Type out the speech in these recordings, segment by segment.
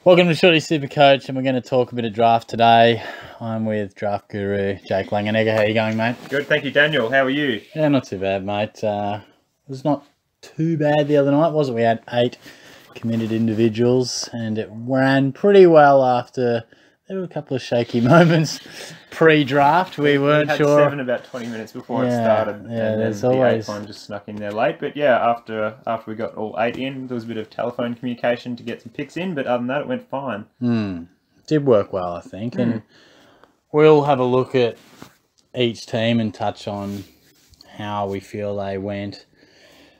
Welcome to Shorty SuperCoach, and we're going to talk a bit of draft today. I'm with draft guru Jake Langenegger. How are you going, mate? Good, thank you, Daniel. How are you? Yeah, not too bad, mate. It was not too bad the other night, was it? We had 8 committed individuals, and it ran pretty well after. There were a couple of shaky moments pre-draft. We weren't had sure. 7 about 20 minutes before it started. Yeah, and there's then always the 8th one just snuck in there late. But yeah, after we got all 8 in, there was a bit of telephone communication to get some picks in. But other than that, it went fine. Did work well, I think. And we'll have a look at each team and touch on how we feel they went.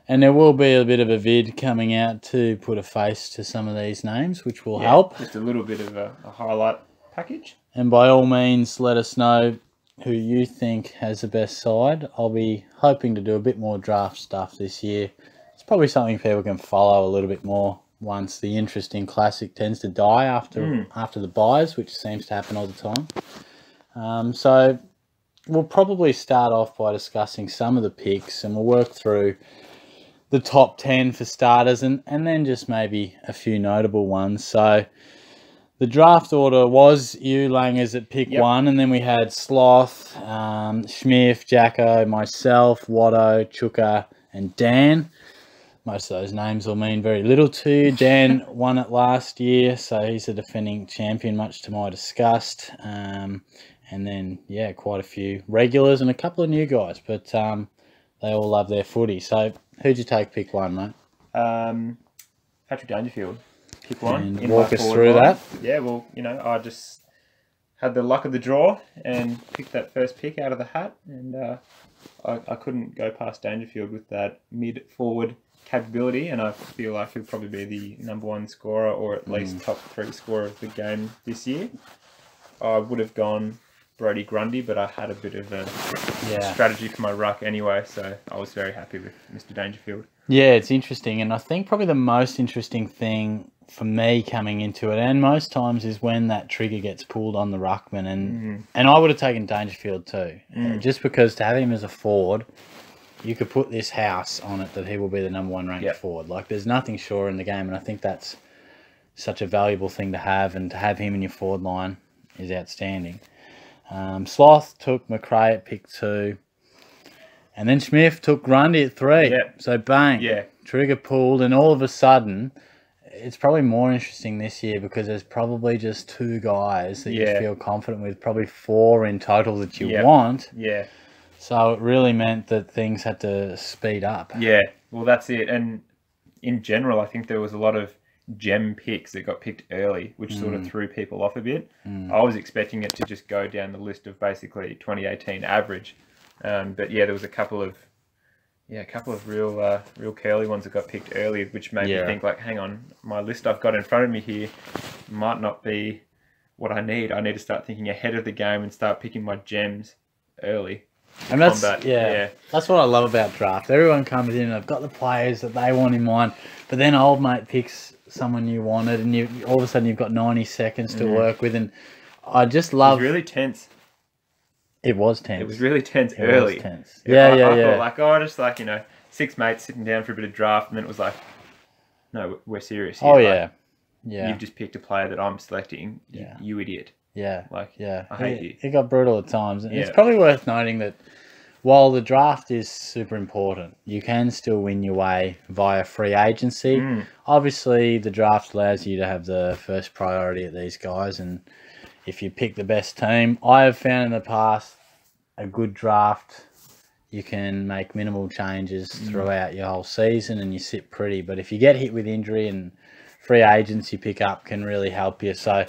And there will be a bit of a vid coming out to put a face to some of these names, which will help. Just a little bit of a highlight package. And by all means, let us know who you think has the best side. I'll be hoping to do a bit more draft stuff this year. It's probably something people can follow a little bit more once the interest in Classic tends to die after the buys, which seems to happen all the time. So we'll probably start off by discussing some of the picks, and we'll work through the top 10 for starters, and then just maybe a few notable ones. So the draft order was you, Langers, at pick 1, and then we had Sloth, Schmiff, Jacko, myself, Watto, Chuka, and Dan. Most of those names will mean very little to you. Dan won it last year, so he's a defending champion, much to my disgust. And then, yeah, quite a few regulars and a couple of new guys, but they all love their footy. So who'd you take pick 1, mate? Patrick Dangerfield, pick 1. And walk us through that. Yeah, well, you know, I just had the luck of the draw and picked that first pick out of the hat, and I couldn't go past Dangerfield with that mid-forward capability, and I feel like he'll probably be the #1 scorer, or at least top 3 scorer of the game this year. I would have gone Brodie Grundy, but I had a bit of a strategy for my ruck anyway, so I was very happy with Mr. Dangerfield. Yeah, it's interesting, and I think probably the most interesting thing for me coming into it, and most times, is when that trigger gets pulled on the ruckman, and I would have taken Dangerfield too, just because to have him as a forward, you could put this house on it that he will be the #1 ranked forward. Like, there's nothing sure in the game, and I think that's such a valuable thing to have, and to have him in your forward line is outstanding. Sloth took McRae at pick 2, and then Schmiff took Grundy at 3. So bang, trigger pulled, and all of a sudden, it's probably more interesting this year because there's probably just 2 guys that you feel confident with, probably 4 in total that you want. So it really meant that things had to speed up. Yeah, well, that's it. And in general, I think there was a lot of gem picks that got picked early, which sort of threw people off a bit. I was expecting it to just go down the list of basically 2018 average. But yeah, there was a couple of real curly ones that got picked early, which made me think, like, hang on, my list I've got in front of me here might not be what I need. I need to start thinking ahead of the game and start picking my gems early. And that's that's what I love about draft. Everyone comes in and they've got the players that they want in mind, but then old mate picks someone you wanted, and you all of a sudden you've got 90 seconds to work with. And I just love. It was really tense. It was tense. It was really tense early. Was tense. I thought, like, oh, just like, 6 mates sitting down for a bit of draft, and then it was like, no, we're serious here. Oh, like, you've just picked a player that I'm selecting. You idiot. I hate you. It got brutal at times. And it's probably worth noting that while the draft is super important, you can still win your way via free agency. Obviously, the draft allows you to have the first priority at these guys, and if you pick the best team, I have found in the past a good draft, you can make minimal changes throughout your whole season and you sit pretty. But if you get hit with injury, and free agency pickup can really help you. So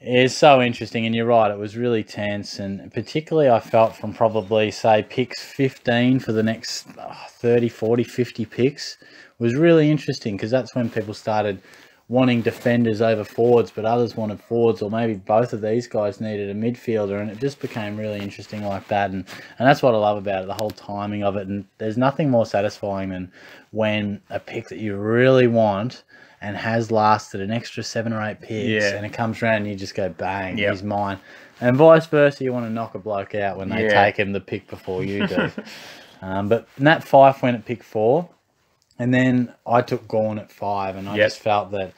it's so interesting, and you're right, it was really tense, and particularly I felt from probably, say, picks 15 for the next 30, 40, 50 picks was really interesting, because that's when people started wanting defenders over forwards, but others wanted forwards, or maybe both of these guys needed a midfielder, and it just became really interesting like that. And that's what I love about it, the whole timing of it. And there's nothing more satisfying than when a pick that you really want and has lasted an extra 7 or 8 picks, and it comes around and you just go, bang, he's mine. And vice versa, you want to knock a bloke out when they take him the pick before you do. But Nat Fyfe went at pick 4. And then I took Gawn at 5, and I just felt that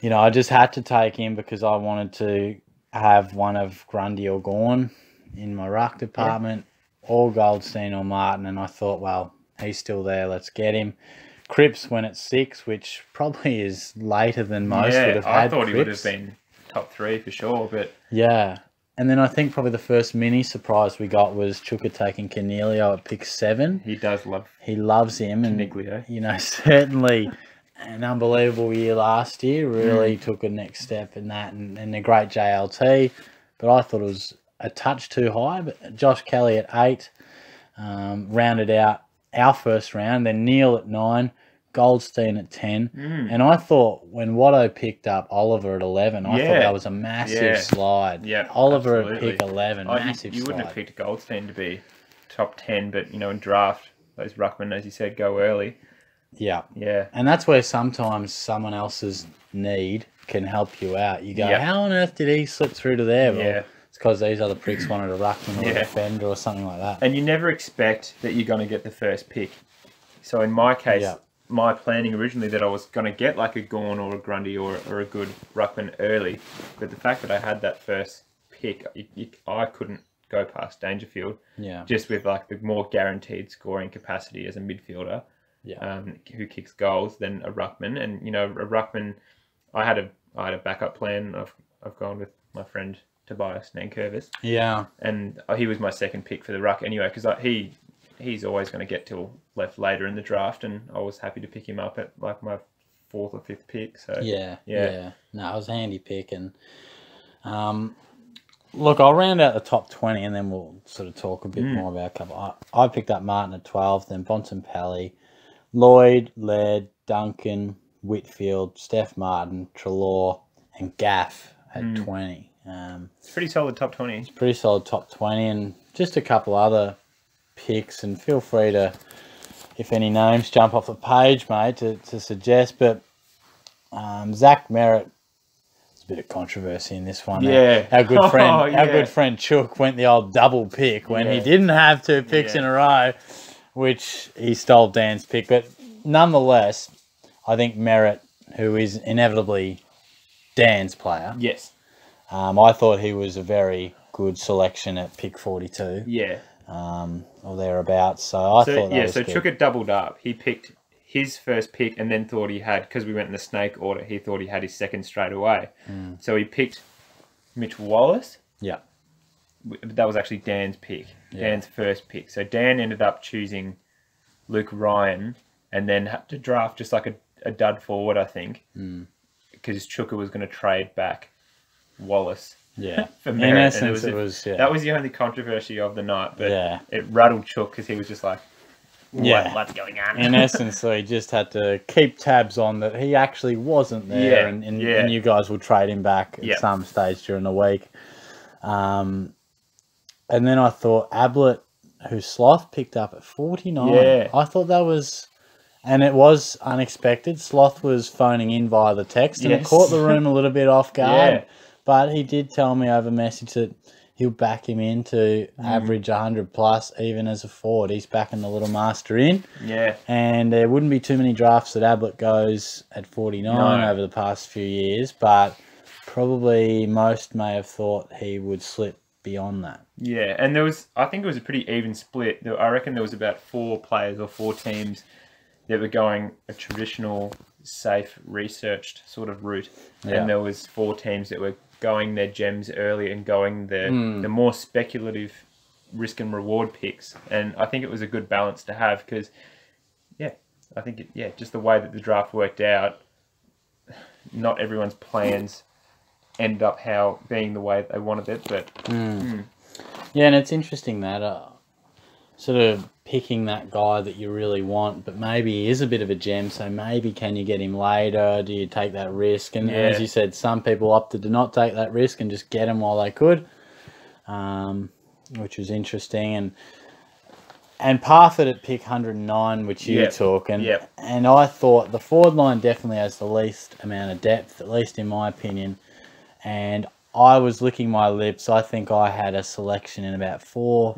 you know, I just had to take him because I wanted to have one of Grundy or Gorn in my ruck department, or Goldstein or Martin, and I thought, well, he's still there, let's get him. Cripps went at 6, which probably is later than most would have had. I thought Cripps. he would have been top 3 for sure, but yeah. And then I think probably the first mini surprise we got was Chuka taking Cornelio at pick 7. He does love. He loves him, and Coniglio. you know, certainly an unbelievable year last year. Really took a next step in that, and a great JLT. But I thought it was a touch too high. But Josh Kelly at 8 rounded out our first round. Then Neil at 9. Goldstein at 10. And I thought when Watto picked up Oliver at 11, I thought that was a massive slide. Yeah, Oliver absolutely. at pick 11, massive you slide. wouldn't have picked Goldstein to be top 10, but, you know, in draft, those ruckmen, as you said, go early. Yeah. Yeah. And that's where sometimes someone else's need can help you out. You go, how on earth did he slip through to there? Well, it's because these other pricks wanted a ruckman or a defender or something like that. And you never expect that you're going to get the first pick. So in my case, my planning originally that I was going to get like a Gorn or a Grundy or a good ruckman early, but the fact that I had that first pick, I couldn't go past Dangerfield. Just with like the more guaranteed scoring capacity as a midfielder, who kicks goals than a ruckman. And you know, a ruckman, I had a backup plan. I've gone with my friend Tobias Nankervis. And he was my second pick for the ruck anyway, because he's always going to get till left later in the draft, and I was happy to pick him up at like my 4th or 5th pick. So no, it was a handy pick. And look, I'll round out the top 20 and then we'll sort of talk a bit more about a couple. I picked up Martin at 12, then Bontempelli, Lloyd, Laird, Duncan, Whitfield, Steph Martin, Treloar, and Gaff at 20. It's pretty solid top 20. It's pretty solid top 20, and just a couple other picks, and feel free to, if any names jump off the page, mate, to suggest. But Zach Merritt, there's a bit of controversy in this one. Our good friend, our good friend Chook went the old double pick when he didn't have 2 picks in a row, which he stole Dan's pick. But nonetheless, I think Merritt, who is inevitably Dan's player, I thought he was a very good selection at pick 42. Or thereabouts. So I thought that was good. Chook it doubled up. He picked his first pick and then thought he had, because we went in the snake order, he thought he had his second straight away. So he picked Mitch Wallace. That was actually Dan's pick. Dan's first pick. So Dan ended up choosing Luke Ryan and then had to draft just like a dud forward, I think, because Chuka was going to trade back Wallace. For Merritt. In essence, it was that was the only controversy of the night, but it rattled Chook because he was just like, what's going on? In essence, so he just had to keep tabs on that he actually wasn't there, and you guys will trade him back at some stage during the week. And then I thought Ablett, who Sloth picked up at 49. I thought that was, and it was unexpected. Sloth was phoning in via the text, and it caught the room a little bit off guard. But he did tell me over message that he'll back him in to average 100 plus, even as a forward. He's backing the little master in. And there wouldn't be too many drafts that Ablett goes at 49 over the past few years, but probably most may have thought he would slip beyond that. And I think it was a pretty even split. I reckon there was about 4 players or 4 teams that were going a traditional, safe, researched sort of route. And there was 4 teams that were going their gems early and going the more speculative risk and reward picks. And I think it was a good balance to have because, I think, just the way that the draft worked out, not everyone's plans ended up being the way they wanted it. But yeah, and it's interesting that sort of picking that guy that you really want, but maybe he is a bit of a gem, so maybe can you get him later? Do you take that risk? And as you said, some people opted to not take that risk and just get him while they could, which was interesting. And Parfit at pick 109, which you took, and I thought the forward line definitely has the least amount of depth, at least in my opinion, and I was licking my lips. I think I had a selection in about 4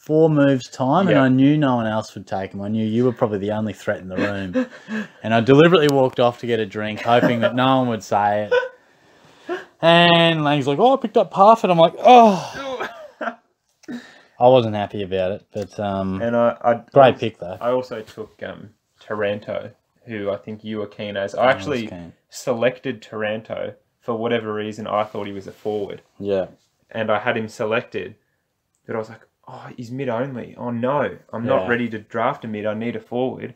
4 moves time, and I knew no one else would take him. I knew you were probably the only threat in the room. And I deliberately walked off to get a drink, hoping that no one would say it. And Lang's like, oh, I picked up Parfit. I'm like, oh. I wasn't happy about it, but great pick, though. I also took Taranto, who I think you were keen as. I actually selected Taranto for whatever reason. I thought he was a forward. Yeah. And I had him selected, but I was like, oh, he's mid only. Oh no, I'm not ready to draft a mid. I need a forward.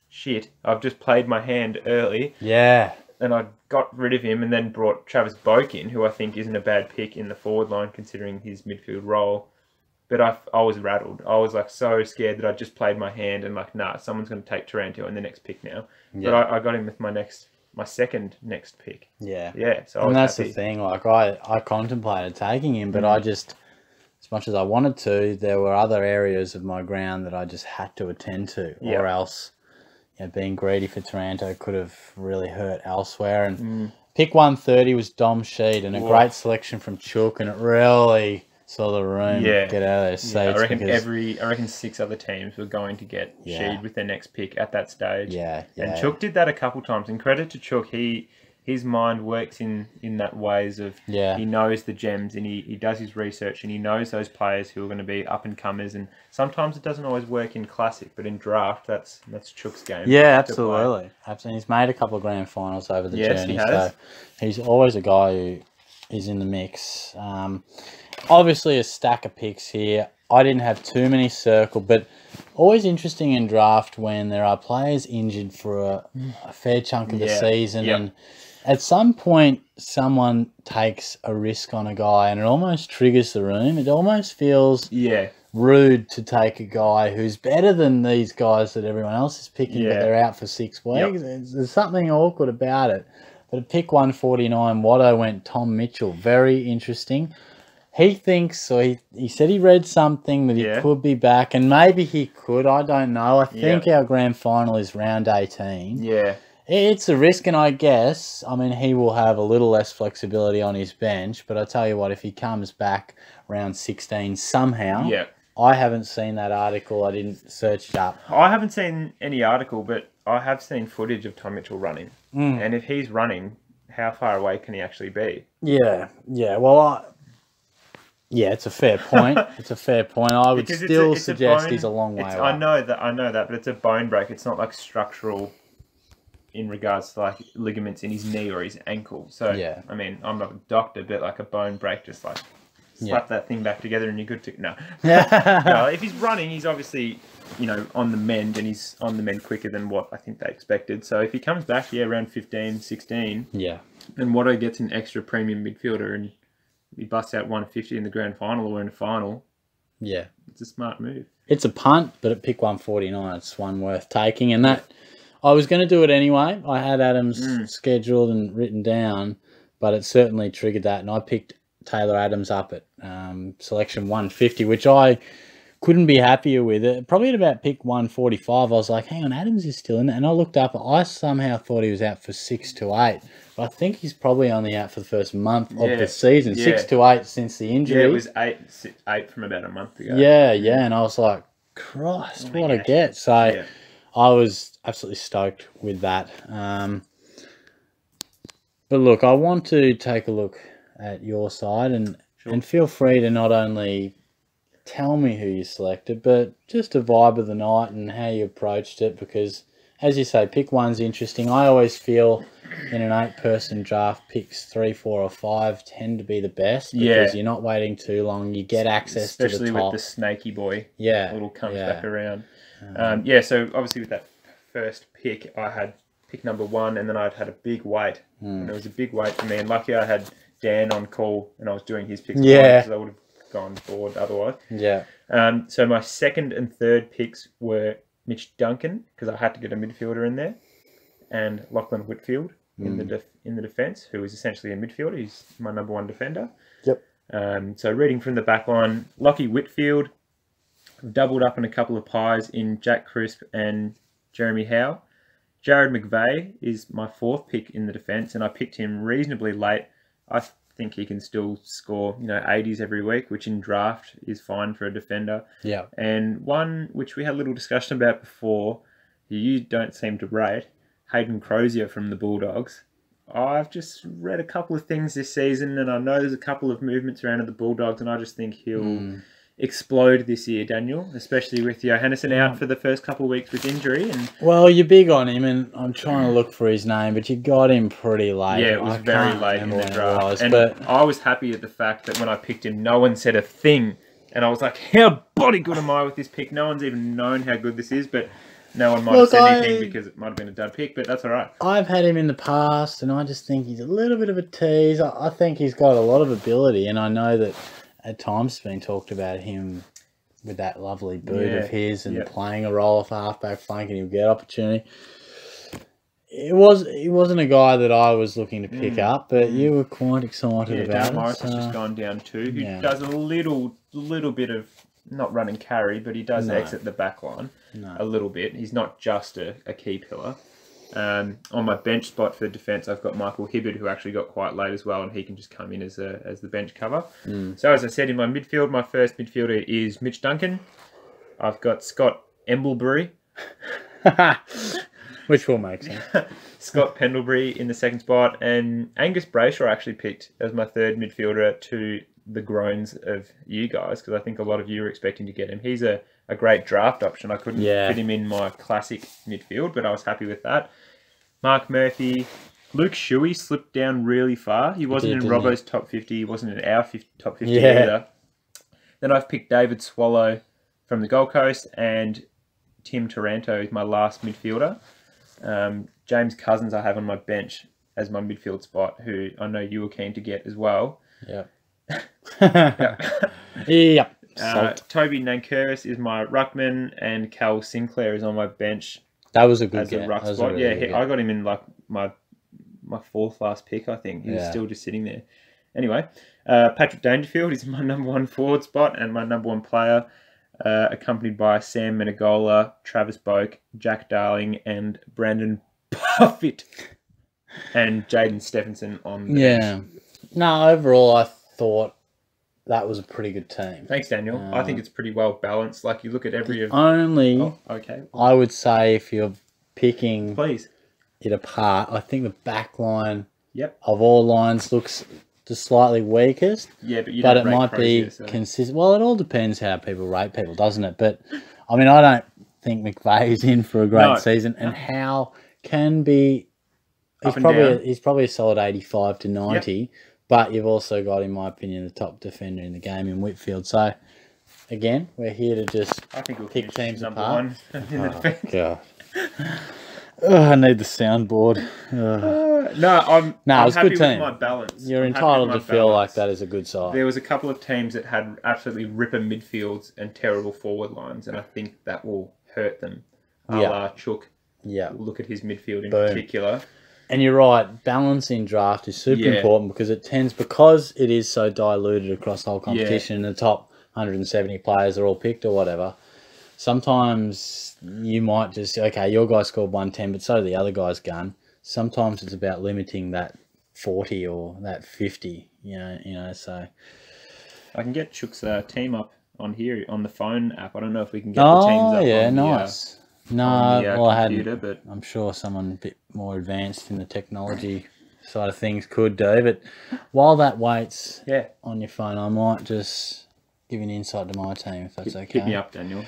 Shit, I've just played my hand early. Yeah. And I got rid of him and then brought Travis Boak in, who I think isn't a bad pick in the forward line considering his midfield role. But I was rattled. I was like so scared that I just played my hand and like, nah, someone's going to take Taranto in the next pick now. Yeah. But I got him with my second next pick. Yeah. Yeah. So and that's happy. The thing. Like I contemplated taking him, but I just, as much as I wanted to, there were other areas of my ground that I just had to attend to, or else, being greedy for Taranto could have really hurt elsewhere. And pick 130 was Dom Sheed, and a great selection from Chook, and it really saw the room get out of their seats. I reckon 6 other teams were going to get Sheed with their next pick at that stage. And Chook did that a couple times. And credit to Chook, his mind works in that ways of he knows the gems and he does his research and he knows those players who are going to be up and comers, and sometimes it doesn't always work in classic, but in draft that's Chook's game. Yeah, absolutely. He's made a couple of grand finals over the journey, he has. So he's always a guy who is in the mix. Obviously a stack of picks here. I didn't have too many circled, but always interesting in draft when there are players injured for a fair chunk of the season and at some point someone takes a risk on a guy and it almost triggers the room. It almost feels rude to take a guy who's better than these guys that everyone else is picking, but they're out for 6 weeks. There's something awkward about it. But at pick 149, Watto went Tom Mitchell. Very interesting. He thinks, so he said he read something that he could be back, and maybe he could, I don't know. I think our grand final is round 18. Yeah. It's a risk, and I guess, I mean, he will have a little less flexibility on his bench, but I tell you what, if he comes back round 16 somehow, I haven't seen that article, I didn't search it up. I haven't seen any article, but I have seen footage of Tom Mitchell running. And if he's running, how far away can he actually be? Yeah, well, it's a fair point. It's a fair point. I would still suggest he's a long way away. I know that, but it's a bone break. It's not like structural in regards to like ligaments in his knee or his ankle. So, I mean, I'm not a doctor, but like a bone break, just like slap that thing back together and you're good to... No. No, if he's running, he's obviously, on the mend, and he's on the mend quicker than what I think they expected. So if he comes back, around 15, 16, then Watto gets an extra premium midfielder and he busts out 150 in the grand final or in a final. Yeah. It's a smart move. It's a punt, but at pick 149, it's one worth taking. And that, I was going to do it anyway. I had Adams scheduled and written down, but it certainly triggered that. And I picked Taylor Adams up at selection 150, which I couldn't be happier with it. Probably at about pick 145, I was like, hang on, Adams is still in it. And I looked up, I somehow thought he was out for 6 to 8. But I think he's probably only out for the first month of the season. 6 to 8 since the injury. Yeah, it was 8 from about a month ago. Yeah. And I was like, Christ, what a get. So I was absolutely stoked with that. But look, I want to take a look at your side and feel free to not only tell me who you selected, but just a vibe of the night and how you approached it, because as you say, pick one's interesting. I always feel in an 8-person draft, picks 3, 4 or 5 tend to be the best because you're not waiting too long. You get access to the top. Especially with the snaky boy. Little comes back around. So obviously with that first pick, I had pick number 1 and then I'd had a big wait. And it was a big wait for me. And lucky I had Dan on call and I was doing his picks because I would have gone forward otherwise. So my second and third picks were Mitch Duncan, because I had to get a midfielder in there, and Lachlan Whitfield in the defence, who is essentially a midfielder. He's my number 1 defender. So reading from the back line, Lachie Whitfield, doubled up on a couple of pies in Jack Crisp and Jeremy Howe. Jared McVeigh is my 4th pick in the defence, and I picked him reasonably late. I think he can still score, 80s every week, which in draft is fine for a defender. Yeah. And one which we had a little discussion about before, you don't seem to rate, Hayden Crozier from the Bulldogs. I've just read a couple of things this season, and I know there's a couple of movements around at the Bulldogs, and I just think he'll explode this year, Daniel, especially with Johannesson out for the first couple of weeks with injury. And well, you're big on him, and I'm trying to look for his name, but you got him pretty late. Yeah, it was very late in the draft. But I was happy at the fact that when I picked him, no one said a thing. And I was like, how bloody good am I with this pick? No one's even known how good this is, but no one might have said anything because it might have been a dud pick, but that's all right. I've had him in the past, and I just think he's a little bit of a tease. I think he's got a lot of ability, and I know that at times it's been talked about him with that lovely boot of his and playing a role off halfback flank, and he'll get opportunity. He wasn't a guy that I was looking to pick up, but you were quite excited about it. Morris has just gone down too. He does a little bit of not run and carry, but he does exit the back line a little bit. He's not just a key pillar. On my bench spot for defence, I've got Michael Hibberd, who actually got quite late as well, and he can just come in as the bench cover. So as I said, in my midfield, my first midfielder is Mitch Duncan. I've got Scott Emblebury. Which will make sense. Scott Pendlebury in the second spot, and Angus Brayshaw actually picked as my third midfielder to the groans of you guys, because I think a lot of you were expecting to get him. He's a great draft option. I couldn't fit him in my classic midfield, but I was happy with that. Mark Murphy. Luke Shuey slipped down really far. He wasn't in Robbo's top 50. He wasn't in our top 50 either. Then I've picked David Swallow from the Gold Coast, and Tim Taranto is my last midfielder. James Cousins I have on my bench as my midfield spot, who I know you were keen to get as well. Toby Nankervis is my ruckman, and Cal Sinclair is on my bench. That was a good as a ruck spot. I got him in like my fourth last pick, I think. He was still just sitting there. Anyway, Patrick Dangerfield is my number one forward spot and my number one player, accompanied by Sam Menegola, Travis Boak, Jack Darling, and Brandon Buffett, and Jaden Stephenson on the bench. No, overall, I thought that was a pretty good team. Thanks, Daniel. I think it's pretty well balanced. Like, you look at every... I would say if you're picking it apart, I think the back line of all lines looks the slightly weakest. Yeah, but it might be consistent. Well, it all depends how people rate people, doesn't it? But, I mean, I don't think McVeigh's in for a great season. And Howe can be... He's probably a solid 85 to 90. But you've also got, in my opinion, the top defender in the game in Whitfield. So, again, we're here to just pick teams apart. God. I need the soundboard. I'm happy with my balance. You're entitled to feel like that is a good side. There was a couple of teams that had absolutely ripper midfields and terrible forward lines, and I think that will hurt them. Chook. Look at his midfield in particular. And you're right, balance in draft is super important because it is so diluted across the whole competition, and the top 170 players are all picked or whatever. Sometimes you might just, your guy scored 110, but so did the other guy's gun. Sometimes it's about limiting that 40 or that 50, so. I can get Chook's team up on here, on the phone app. I don't know if we can get the teams up on nice. I hadn't. But I'm sure someone a bit more advanced in the technology side of things could do. But while that waits on your phone, I might just give you an insight to my team, if that's okay. Hit me up, Daniel.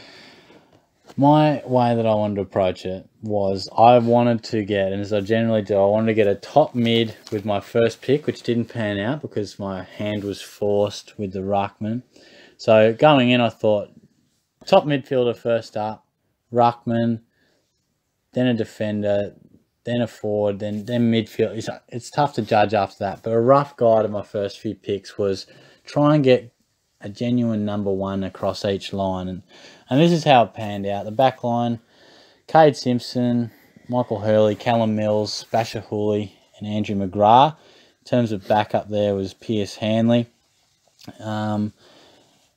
My way that I wanted to approach it was I wanted to get, and as I generally do, I wanted to get a top mid with my first pick, which didn't pan out because my hand was forced with the ruckman. So going in, I thought top midfielder first up, ruckman, then a defender, then a forward, then midfield. It's tough to judge after that, but a rough guide of my first few picks was try and get a genuine number one across each line, and this is how it panned out. The back line, Cade Simpson, Michael Hurley, Callum Mills, Basher Hooley, and Andrew McGrath. In terms of backup there was Pierce Hanley,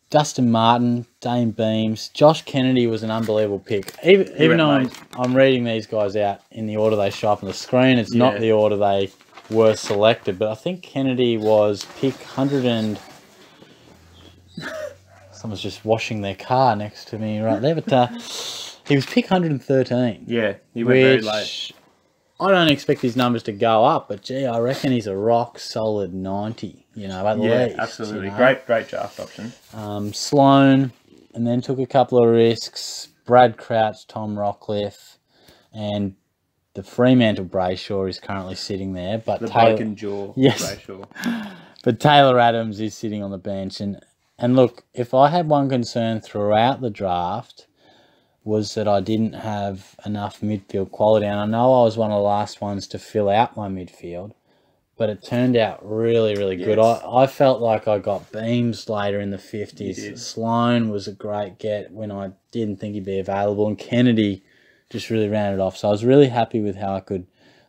Dustin Martin, Dane Beams. Josh Kennedy was an unbelievable pick. Even though I'm reading these guys out in the order they show up on the screen, it's not the order they were selected, but I think Kennedy was pick 100 and... Someone's just washing their car next to me right there, but he was pick 113. Yeah, he went very late. I don't expect his numbers to go up, but gee, I reckon he's a rock solid 90, at least. Yeah, absolutely. Great draft option. Sloan, and then took a couple of risks. Brad Crouch, Tom Rockcliffe, and the Fremantle Brayshaw is currently sitting there. But the broken jaw Brayshaw. But Taylor Adams is sitting on the bench. And look, if I had one concern throughout the draft, was that I didn't have enough midfield quality. And I know I was one of the last ones to fill out my midfield, but it turned out really, really good. I felt like I got Beams later in the 50s. Sloan was a great get when I didn't think he'd be available, and Kennedy just really ran it off. So I was really happy with how I could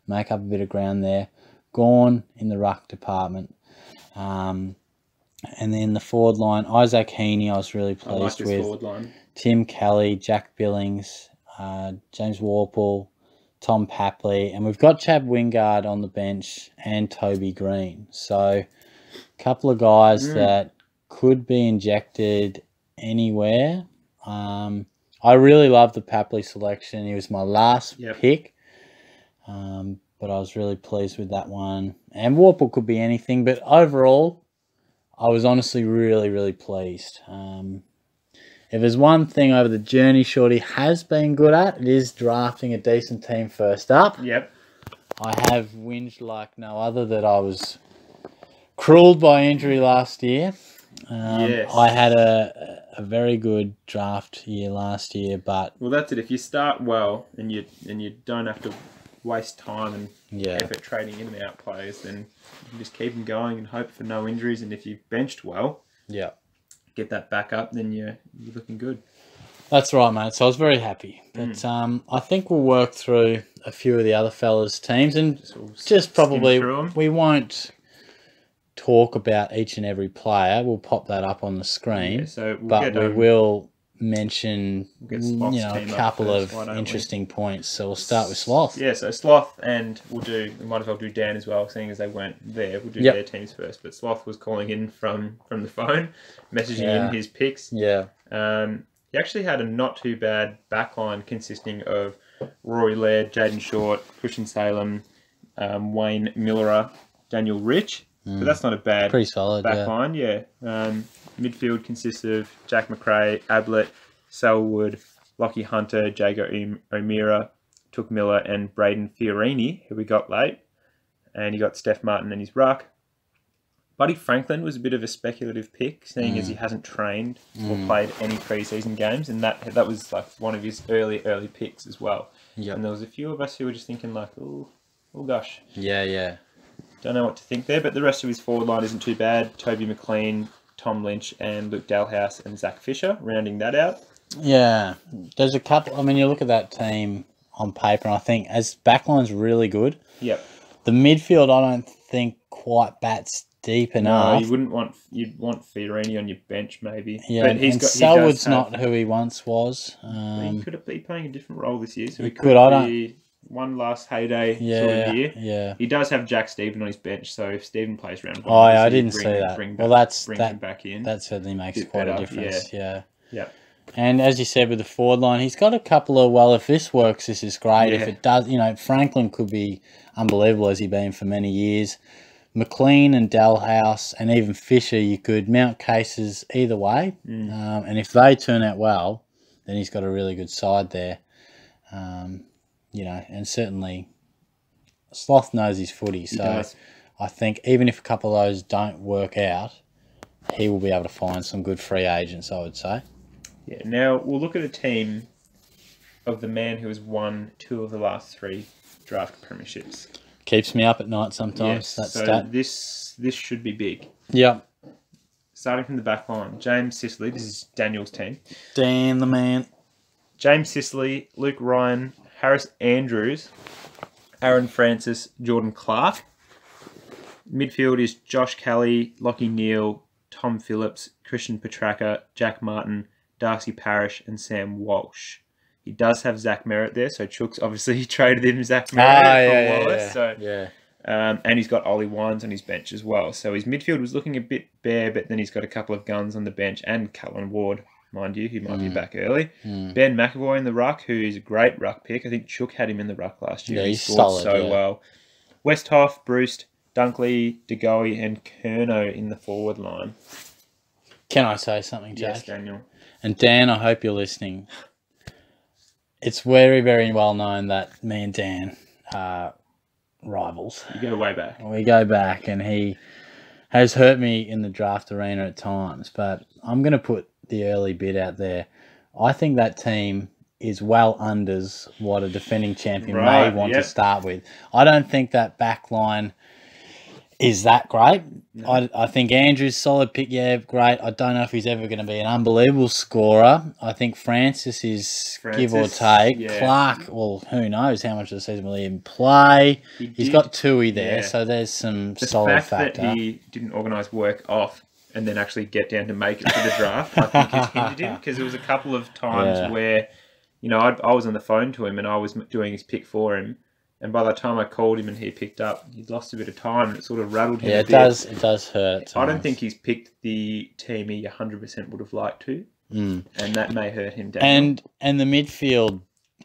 make up a bit of ground there. Gone in the ruck department. And then the forward line, Isaac Heaney, I was really pleased with. Forward line. Tim Kelly, Jack Billings, James Warple, Tom Papley, and we've got Chad Wingard on the bench and Toby Green. So a couple of guys that could be injected anywhere. I really love the Papley selection. He was my last pick, but I was really pleased with that one. And Warple could be anything, but overall, I was honestly really, really pleased. If there's one thing over the journey Shorty has been good at, it is drafting a decent team first up. Yep. I have whinged like no other that I was cruelled by injury last year. I had a very good draft year last year, but... Well, that's it. If you start well and you don't have to waste time and effort trading in and out players, then you can just keep them going and hope for no injuries. And if you've benched well... get that back up, then you're looking good. That's right, mate. So I was very happy. But I think we'll work through a few of the other fellas' teams, and just probably we won't talk about each and every player. We'll pop that up on the screen. But we will mention a couple of interesting points. So we'll start with Sloth. Yeah, so Sloth, and we might as well do Dan as well, seeing as they weren't there. We'll do their teams first. But Sloth was calling in from the phone, messaging in his picks. Yeah. He actually had a not too bad backline consisting of Rory Laird, Jaden Short, Christian Salem, Wayne Millerer, Daniel Rich. So that's not a bad pretty solid backline. Midfield consists of Jack McRae, Ablett, Selwood, Lockie Hunter, Jago O'Meara, Took Miller, and Braden Fiorini, who we got late. And you got Steph Martin and his ruck. Buddy Franklin was a bit of a speculative pick, seeing as he hasn't trained or played any pre-season games, and that was like one of his early picks as well. Yep. And there was a few of us who were just thinking like, oh gosh. Yeah. Don't know what to think there, but the rest of his forward line isn't too bad. Toby McLean, Tom Lynch, and Luke Dalhouse and Zach Fisher, rounding that out. Yeah, there's a couple. I mean, you look at that team on paper, and I think as backline's really good. Yep. The midfield, I don't think quite bats deep enough. No, you'd want Fiorini on your bench maybe. Yeah, but Selwood's not who he once was. He could be playing a different role this year, so he could be one last hayday sort of year. Yeah. He does have Jack Stephen on his bench, so if Stephen plays round one, I didn't see that. Bring him back in. That certainly makes quite a difference. Yeah. And as you said with the forward line, he's got a couple of, if this works, this is great. Yeah. If it does, Franklin could be unbelievable as he's been for many years. McLean and Dalhouse and even Fisher, you could mount cases either way. And if they turn out well, then he's got a really good side there. And certainly Sloth knows his footy. So I think even if a couple of those don't work out, he will be able to find some good free agents, I would say. Yeah, now we'll look at a team of the man who has won 2 of the last 3 draft premierships. Keeps me up at night sometimes. Yes, so this should be big. Yep. Starting from the back line, James Sicily. This is Daniel's team. Dan the man. James Sicily, Luke Ryan, Harris Andrews, Aaron Francis, Jordan Clark. Midfield is Josh Kelly, Lockie Neal, Tom Phillips, Christian Petraka, Jack Martin, Darcy Parish, and Sam Walsh. He does have Zach Merritt there, so Chooks obviously traded him Zach Merritt for Wallace. And he's got Ollie Wines on his bench as well. So his midfield was looking a bit bare, but then he's got a couple of guns on the bench, and Cutland Ward, mind you, who might be back early. Ben McAvoy in the ruck, who is a great ruck pick. I think Chook had him in the ruck last year. Yeah, he he's scored solid, well. Westhoff, Bruce, Dunkley, DeGoey, and Kerno in the forward line. Can I say something, Jack? Yes, Daniel. And Dan, I hope you're listening. It's very, very well known that me and Dan are rivals. You go way back. We go back, and he has hurt me in the draft arena at times, but I'm going to put the early bid out there. I think that team is well unders what a defending champion may want to start with. I don't think that back line is that great. No. I think Andrew's solid pick, great. I don't know if he's ever going to be an unbelievable scorer. I think Francis is give or take. Yeah. Clark, well, who knows how much of the season will he even play. He's got Tui there, so there's some solid factor. The fact that he didn't organise work off and then actually get down to make it to the draft, I think has hindered him, because there was a couple of times where, I was on the phone to him and I was doing his pick for him. And by the time I called him and he picked up, he'd lost a bit of time, and it sort of rattled him a bit. It does hurt. I don't think he's picked the team he 100% would have liked to, and that may hurt him down. And the midfield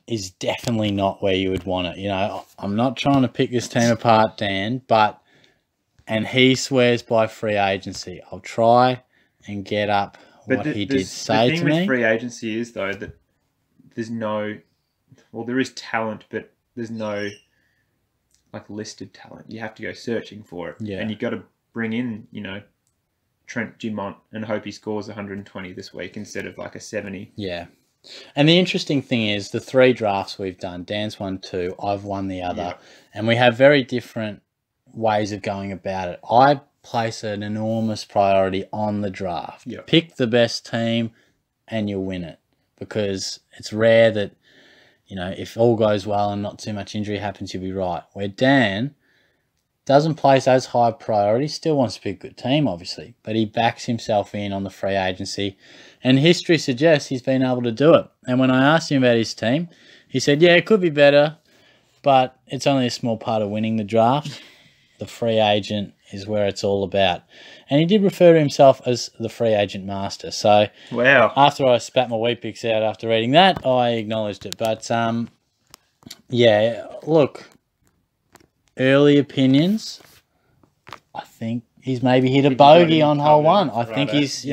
is definitely not where you would want it. I'm not trying to pick this team apart, Dan, and he swears by free agency. I'll try and get up what he did say to me. The thing with free agency is, though, that there's there is talent, but there's no listed talent. You have to go searching for it. Yeah. And you've got to bring in, Trent Dumont and hope he scores 120 this week instead of a 70. Yeah. And the interesting thing is the 3 drafts we've done, Dan's won 2, I've won the other, and we have very different ways of going about it. I place an enormous priority on the draft. Yep. Pick the best team and you'll win it, because it's rare that if all goes well and not too much injury happens, you'll be right. Where Dan doesn't place as high priority, still wants to be a good team, obviously, but he backs himself in on the free agency, and history suggests he's been able to do it. And when I asked him about his team, he said, it could be better, but it's only a small part of winning the draft. The free agent is where it's all about. And he did refer to himself as the free agent master. So after I spat my wheat picks out after reading that, I acknowledged it. But, look, early opinions, I think he's maybe hit a bogey on hole 1. I think he's,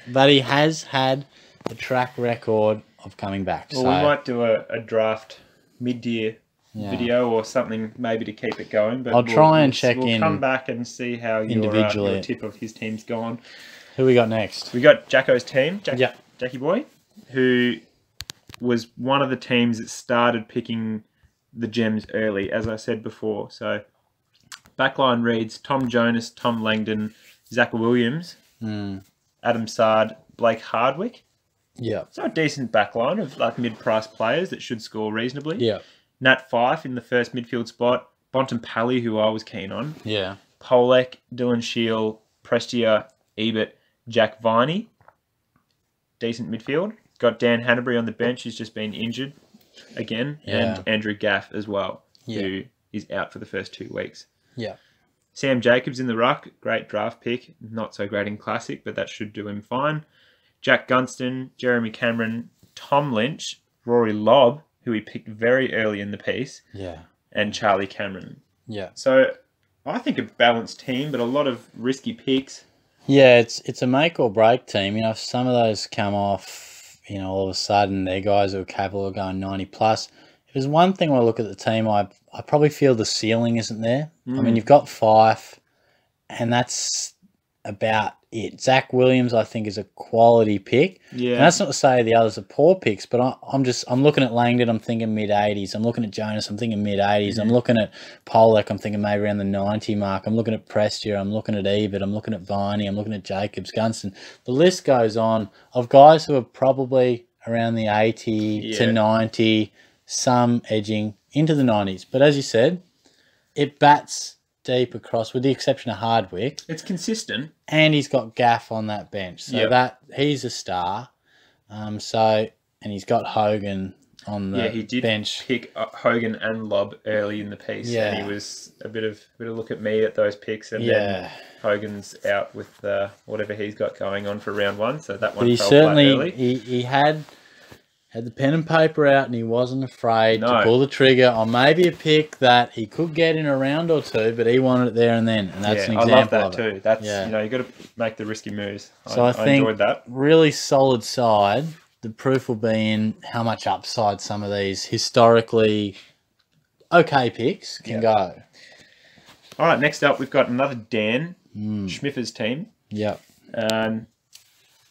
but he has had a track record of coming back. Well, we might do a draft mid-year video or something maybe to keep it going, but I'll try and check in. We'll come back and see how your tip of his team's gone. Who we got next? We got Jacko's team, Jackie Boy, who was one of the teams that started picking the gems early, as I said before. So backline reads Tom Jonas, Tom Langdon, Zach Williams, Adam Sard, Blake Hardwick. Yeah. So a decent backline of mid-price players that should score reasonably. Yeah. Nat Fyfe in the first midfield spot. Bontempelli, who I was keen on. Yeah. Polek, Dylan Shield, Prestia, Ebert, Jack Viney. Decent midfield. Got Dan Hanbury on the bench, who's just been injured again. Yeah. And Andrew Gaff as well, who is out for the first 2 weeks. Yeah. Sam Jacobs in the ruck. Great draft pick. Not so great in Classic, but that should do him fine. Jack Gunston, Jeremy Cameron, Tom Lynch, Rory Lobb, who he picked very early in the piece. Yeah. And Charlie Cameron. Yeah. So I think a balanced team, but a lot of risky picks. Yeah, it's a make or break team. If some of those come off, all of a sudden they're guys who are capable of going 90 plus. If there's one thing when I look at the team, I probably feel the ceiling isn't there. I mean, you've got Fyfe, and that's about it. Zach Williams, I think, is a quality pick. Yeah. And that's not to say the others are poor picks, but I'm looking at Langdon, I'm thinking mid-80s. I'm looking at Jonas, I'm thinking mid-80s. I'm looking at Polek, I'm thinking maybe around the 90 mark. I'm looking at Prestia, I'm looking at Ebert, I'm looking at Viney, I'm looking at Jacobs, Gunston. The list goes on of guys who are probably around the 80 to 90, some edging into the 90s. But as you said, it bats deep across, with the exception of Hardwick. It's consistent. And he's got Gaff on that bench. So that he's a star. And he's got Hogan on the he did bench. pick Hogan and Lobb early in the piece, and he was a bit of look at me at those picks, and then Hogan's out with whatever he's got going on for round 1, so that one fell flat early. He had the pen and paper out, and he wasn't afraid to pull the trigger on maybe a pick that he could get in a round or two, but he wanted it there and then, and that's an example I love that too. That's you got to make the risky moves. So I think enjoyed that. Really solid side. The proof will be in how much upside some of these historically okay picks can go. All right, next up we've got another Dan Schmiffer's team. Yep.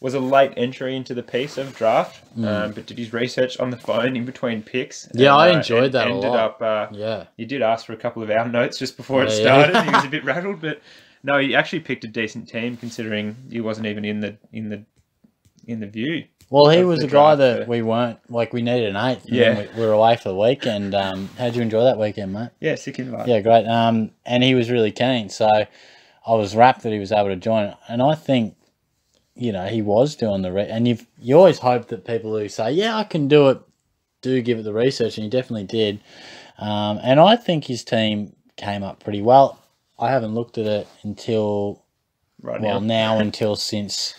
Was a late entry into the piece of draft, but did his research on the phone in between picks. Yeah, I enjoyed that a lot. You did ask for a couple of our notes just before it started. He was a bit rattled, but no, he actually picked a decent team considering he wasn't even in the view. Well, he was a guy that we weren't, like, we needed an 8th. Yeah. We were away for the weekend. How'd you enjoy that weekend, mate? Yeah, sick invite. Yeah, great. And he was really keen, so I was rapt that he was able to join. And I think, you know, he was doing and you always hope that people who say, yeah, I can do it, do give it the research, and he definitely did. And I think his team came up pretty well. I haven't looked at it until, until since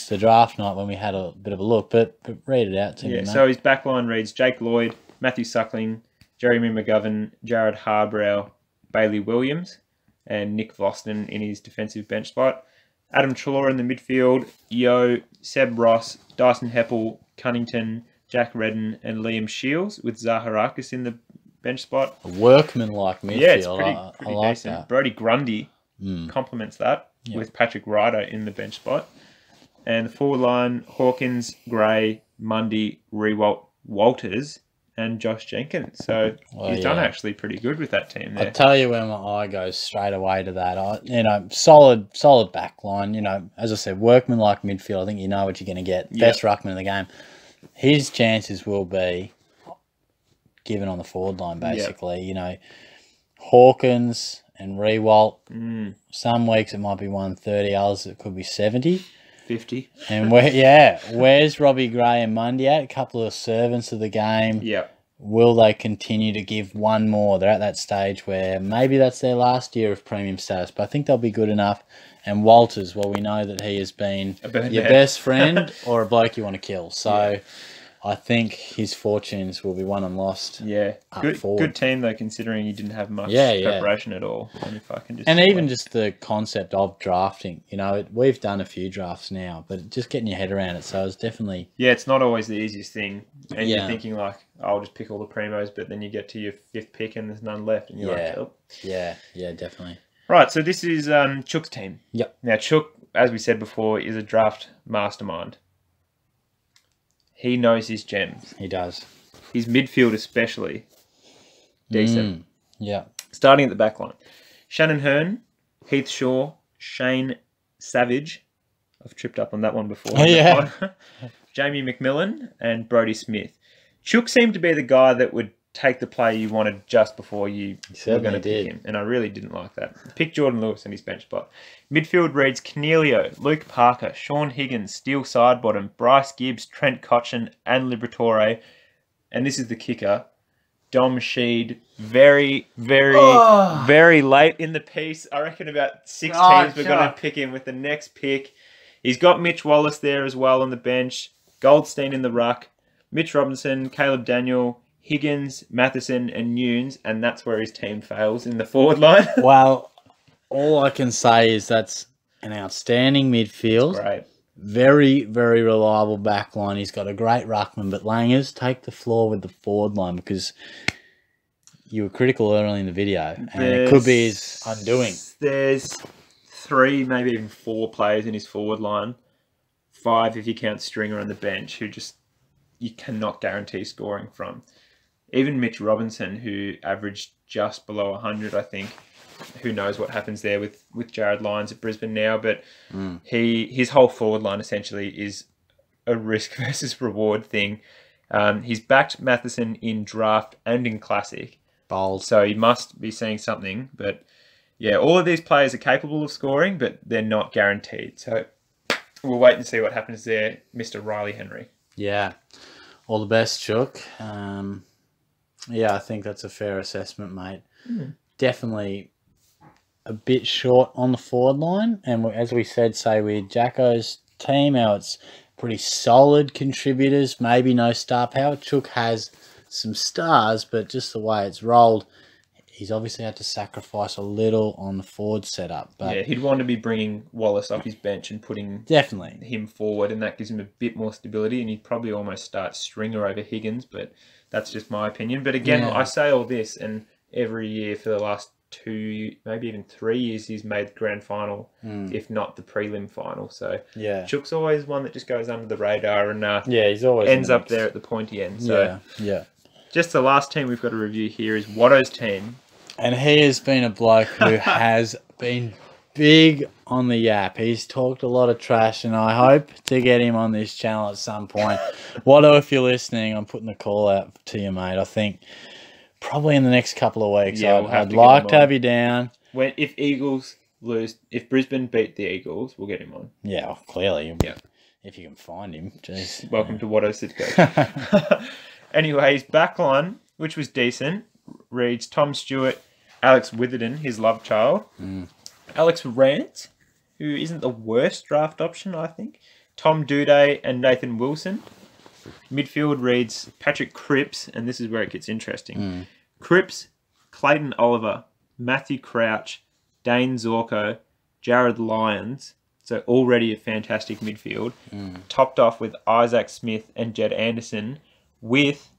the draft night when we had a bit of a look, but read it out to me, mate. So his backline reads Jake Lloyd, Matthew Suckling, Jeremy McGovern, Jared Harbrow, Bailey Williams, and Nick Voston in his defensive bench spot. Adam Treloar in the midfield, Seb Ross, Dyson Heppel, Cunnington, Jack Redden, and Liam Shields, with Zaharakis in the bench spot. A workman-like midfield. Yeah, it's pretty like decent. that. Brody Grundy complements that with Patrick Ryder in the bench spot. And the forward line, Hawkins, Gray, Mundy, Rewalt, Walters, and Josh Jenkins. So he's done actually pretty good with that team there. I'll tell you where my eye goes straight away to that. Solid back line. As I said, workman-like midfield. I think you know what you're going to get. Best ruckman in the game. His chances will be given on the forward line, basically. Hawkins and Rewalt. Some weeks it might be 130, others it could be 70. 50. And where's Robbie Gray and Mundy at? A couple of servants of the game. Yep. Will they continue to give one more? They're at that stage where maybe that's their last year of premium status, but I think they'll be good enough. And Walters, well, we know that he has been your best friend or a bloke you want to kill. So I think his fortunes will be won and lost. Yeah, good team though, considering he didn't have much preparation at all. And just the concept of drafting. We've done a few drafts now, but just getting your head around it. So it's definitely it's not always the easiest thing. And you're thinking like, I'll just pick all the primos, but then you get to your 5th pick and there's none left, and you're like, oh. Yeah, definitely. Right, so this is Chook's team. Yep. Now Chook, as we said before, is a draft mastermind. He knows his gems. He does. His midfield especially. Decent. Yeah. Starting at the back line. Shannon Hearn, Heath Shaw, Shane Savage. I've tripped up on that one before. Jamie McMillan and Brodie Smith. Chook seemed to be the guy that would take the player you wanted just before you were going to pick him. And I really didn't like that. Pick Jordan Lewis in his bench spot. Midfield reads Cornelio, Luke Parker, Sean Higgins, Steele Sidebottom, Bryce Gibbs, Trent Cotchin, and Liberatore. And this is the kicker. Dom Sheed, very, very late in the piece. I reckon about 6 teams were going to pick him with the next pick. He's got Mitch Wallace there as well on the bench. Goldstein in the ruck. Mitch Robinson, Caleb Daniel, Higgins, Matheson, and Nunes, and that's where his team fails in the forward line. Well, all I can say is that's an outstanding midfield. Right. Very, very reliable back line. He's got a great ruckman, but Langers, take the floor with the forward line because you were critical early in the video, and it could be his undoing. There's 3, maybe even 4 players in his forward line, 5 if you count Stringer on the bench, who just you cannot guarantee scoring from. Even Mitch Robinson, who averaged just below 100, I think. Who knows what happens there with Jared Lyons at Brisbane now, but his whole forward line essentially is a risk versus reward thing. He's backed Matheson in draft and in classic. Bold. So he must be seeing something. But yeah, all of these players are capable of scoring, but they're not guaranteed. So we'll wait and see what happens there, Mr. Riley Henry. Yeah. All the best, Chook. Yeah, I think that's a fair assessment, mate. Definitely a bit short on the forward line. And as we said, say with Jacko's team, how it's pretty solid contributors, maybe no star power. Chook has some stars, but just the way it's rolled, he's obviously had to sacrifice a little on the forward setup. But yeah, he'd want to be bringing Wallace off his bench and putting definitely him forward, and that gives him a bit more stability, and he'd probably almost start Stringer over Higgins, but that's just my opinion. But again, I say all this, and every year for the last 2, maybe even 3 years, he's made the grand final, if not the prelim final. So yeah, Chook's always one that just goes under the radar and he's always ends up there at the pointy end. So yeah. Just the last team we've got to review here is Watto's team. And he has been a bloke who has been big on the yap. He's talked a lot of trash, and I hope to get him on this channel at some point. Watto, if you're listening, I'm putting the call out to you, mate. I think probably in the next couple of weeks. Yeah, I'd like to have you down. If Eagles lose, if Brisbane beat the Eagles, we'll get him on. Yeah, well, clearly. Yeah. If you can find him. Jeez. Welcome to Watto's SuperCoach. Anyways, backline, which was decent, reads Tom Stewart, Alex Witherden, his love child. Alex Rance, who isn't the worst draft option, I think. Tom Duday and Nathan Wilson. Midfield reads Patrick Cripps, and this is where it gets interesting. Cripps, Clayton Oliver, Matthew Crouch, Dane Zorko, Jared Lyons. So already a fantastic midfield. Topped off with Isaac Smith and Jed Anderson, with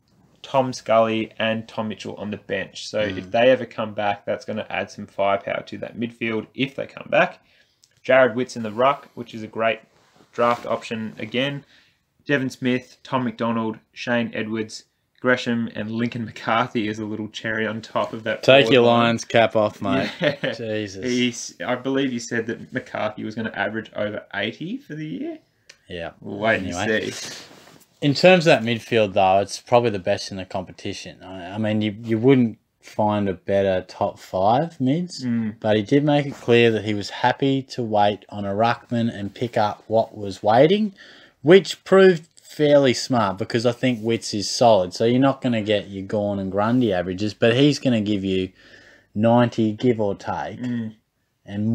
Tom Scully and Tom Mitchell on the bench. So if they ever come back, that's going to add some firepower to that midfield if they come back. Jared Witts in the ruck, which is a great draft option again. Devon Smith, Tom McDonald, Shane Edwards, Gresham, and Lincoln McCarthy is a little cherry on top of that. Take your Lions cap off, mate. Yeah. Jesus. I believe you said that McCarthy was going to average over 80 for the year. Yeah. We'll wait and see. In terms of that midfield, though, it's probably the best in the competition. I mean, you wouldn't find a better top 5 mids, but he did make it clear that he was happy to wait on a ruckman and pick up what was waiting, which proved fairly smart because I think Witts is solid. So you're not going to get your Gawn and Grundy averages, but he's going to give you 90, give or take, and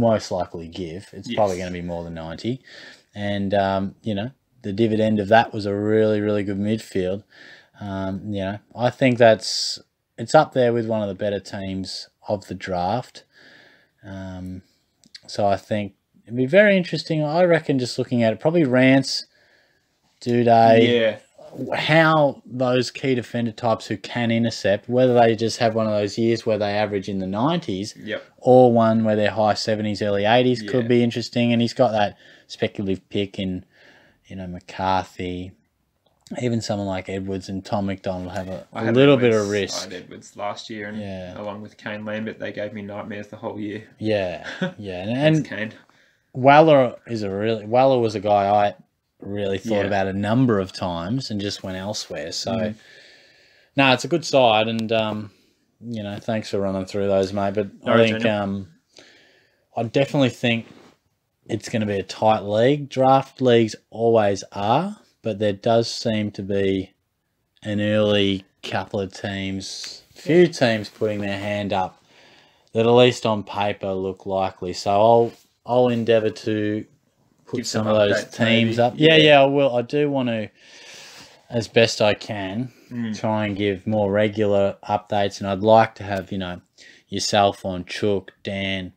most likely give. It's probably going to be more than 90. And, the dividend of that was a really, really good midfield. I think it's up there with one of the better teams of the draft. So I think it'd be very interesting. I reckon just looking at it, probably Rance, Duday, how those key defender types who can intercept, whether they just have one of those years where they average in the 90s or one where they're high 70s, early 80s could be interesting. And he's got that speculative pick in, McCarthy. Even someone like Edwards and Tom McDonald have a little bit of risk. I had Edwards last year, and along with Kane Lambert, they gave me nightmares the whole year. And Kane. Weller was a guy I really thought about a number of times and just went elsewhere. So, no, it's a good side, and thanks for running through those, mate. But I think I definitely think it's going to be a tight league. Draft leagues always are, but there does seem to be an early couple of teams, few teams putting their hand up that at least on paper look likely. So I'll endeavour to put some of those teams up. Yeah, I will. I do want to, as best I can, try and give more regular updates, and I'd like to have, yourself on, Chook, Dan,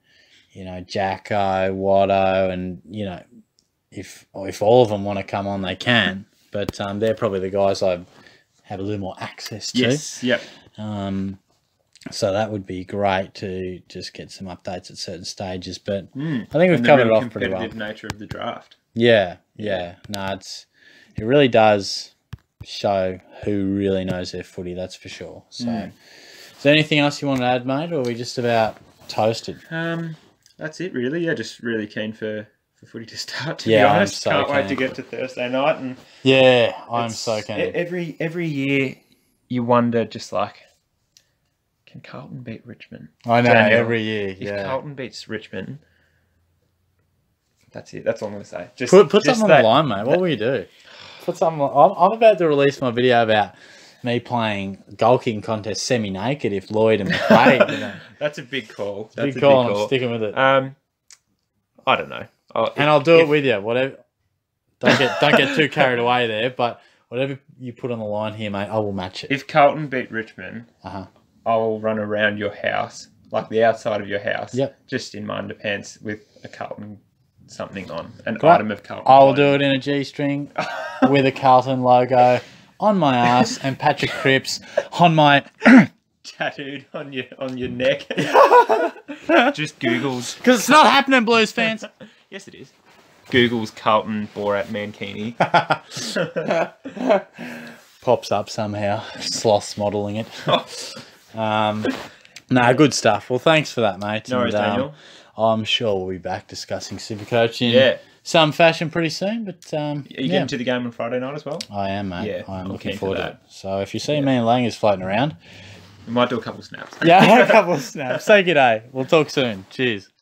Jacko, Watto, and, if all of them want to come on, they can. But they're probably the guys I have a little more access to. Yes, yep. So that would be great to just get some updates at certain stages. But I think we've covered it off pretty well. The competitive nature of the draft. Yeah. No, it really does show who really knows their footy, that's for sure. So is there anything else you want to add, mate, or are we just about toasted? That's it, really. Yeah, just really keen for footy to start, to be honest. Can't wait to get to Thursday night. And I'm so keen. Every year you wonder, just like, can Carlton beat Richmond? I know, every year, If Carlton beats Richmond, that's it. That's all I'm going to say. Put something on the line, mate. What will you do? put something. I'm about to release my video about me playing goal kicking contest semi-naked if Lloyd and McRae. You know. That's a big call. That's big call. I'm sticking with it. I don't know. I'll do it with you. Whatever. Don't get too carried away there. But whatever you put on the line here, mate, I will match it. If Carlton beat Richmond, I'll run around your house, like the outside of your house, just in my underpants with a Carlton something on, item of Carlton. I'll do it in a G-string with a Carlton logo on my ass and Patrick Cripps on my tattooed on your neck. Just Google's, because it's not happening, Blues fans. Yes, it is. Google's Carlton Borat Mankini. Pops up somehow. Sloth's modelling it. No, good stuff. Well, thanks for that, mate. No worries, Daniel. I'm sure we'll be back discussing SuperCoach in some fashion pretty soon. But are you getting to the game on Friday night as well? I am, mate. Yeah, I'm looking forward to it. So if you see me and Langers floating around, we might do a couple of snaps. Yeah, a couple of snaps. Say good day. We'll talk soon. Cheers.